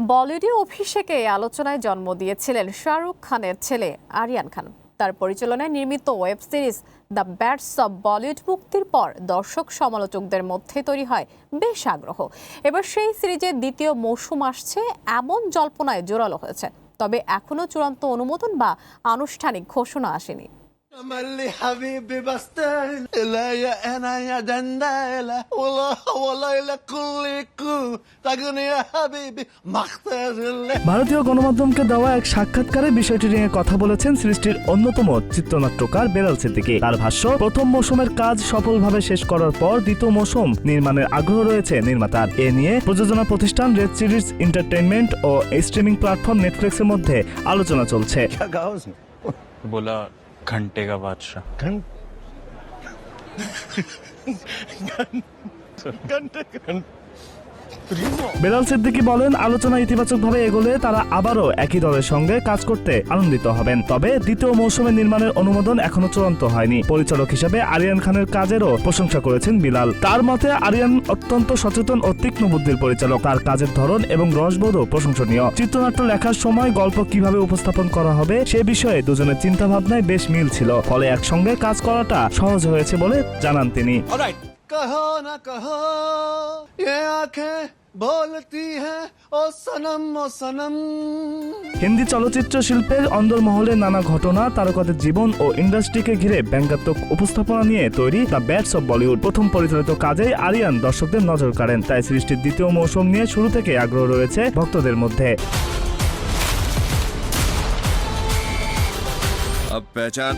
বলিউডে অভিষেকে আলোচনায় জন্ম দিয়েছিলেন শাহরুখ খানের ছেলে আরিয়ান খান। তার পরিচালনায় নির্মিত web series the bats of Bollywood মুক্তির পর দর্শক সমালোচকদের মধ্যে তৈরি হয় বেশ আগ্রহ। এবার সেই সিরিজের দ্বিতীয় মৌসুম আসছে এমন জল্পনায় জোরালো হয়েছে, তবে এখনো চূড়ান্ত অনুমোদন বা আনুষ্ঠানিক ঘোষণা আসেনি। ملي حبيبي بستاهل لا يا انا يا دنداله والله لكلكم تغني يا حبيبي مختار الله। ভারতীয় গণমাধ্যমকে দেওয়া এক সাক্ষাৎকারে বিষয়টি নিয়ে কথা বলেছেন সৃষ্টির অন্যতম চিত্রনাট্যকার বেলাল সিদ্দিকী। তার ভাষ্য, প্রথম মৌসুমের কাজ সফলভাবে শেষ করার পর দ্বিতীয় মৌসুম নির্মাণের আগ্রহ রয়েছে নির্মাতার। এ নিয়ে প্রযোজনা প্রতিষ্ঠান রেড চিলিজ এন্টারটেইনমেন্ট ও স্ট্রিমিং প্ল্যাটফর্ম নেটফ্লিক্সের মধ্যে আলোচনা চলছে। बोला घंटे का बादशाह। বেলাল সিদ্দিকী বলেন, আলোচনা ইতিবাচকভাবে এগোলে তারা আবারও একই দলের সঙ্গে কাজ করতে আনন্দিত হবেন। তবে দ্বিতীয় মৌসুমের নির্মাণের অনুমোদন এখনো চূড়ান্ত হয়নি। পরিচালক হিসেবে আরিয়ান খানের কাজেরও প্রশংসা করেছেন বিলাল। তার মতে আরিয়ান অত্যন্ত সচেতন ও তীক্ষ্ণ বুদ্ধির পরিচালক। তার কাজের ধরন এবং রসবোধও প্রশংসনীয়। চিত্রনাট্য লেখার সময় গল্প কিভাবে উপস্থাপন করা হবে সে বিষয়ে দুজনের চিন্তা ভাবনায় বেশ মিল ছিল, ফলে একসঙ্গে কাজ করাটা সহজ হয়েছে বলে জানান তিনি। कहो ना कहो ये आंखें बोलती है ओ सनम। হিন্দি চলচ্চিত্র শিল্পের অন্দরমহলে নানা ঘটনা, তারকাদের জীবন ও ইন্ডাস্ট্রিকে ঘিরে ব্যঙ্গাত্মক উপস্থাপনা নিয়ে তৈরি দ্য ব্যাটস অব বলিউড প্রথম পরিচালিত কাজেই আরিয়ান দর্শকদের নজর কাড়েন। তাই সৃষ্টির দ্বিতীয় মৌসুম নিয়ে শুরু থেকে আগ্রহ রয়েছে ভক্তদের মধ্যে।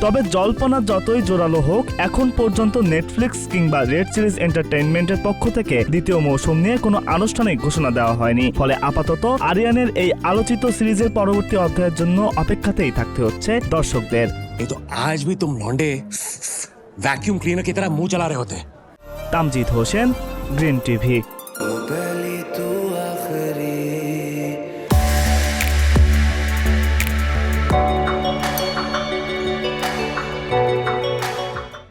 তবে জল্পনা যতই জোরালো হোক, এখন পর্যন্ত নেটফ্লিক্স কিংবা রেড চিলিজ এন্টারটেইনমেন্টের পক্ষ থেকে দ্বিতীয় মৌসুম নিয়ে কোনো আনুষ্ঠানিক ঘোষণা দেওয়া হয়নি। ফলে আপাতত আরিয়ানের এই আলোচিত সিরিজের পরবর্তী অধ্যায়ের জন্য অপেক্ষাতেই থাকতে হচ্ছে দর্শকদের। नहीं तो आज भी तुम लौंडे वैक्यूम क्लीनर की तरह मुंह चला रहे होते। Tamjid Hossain, green TV.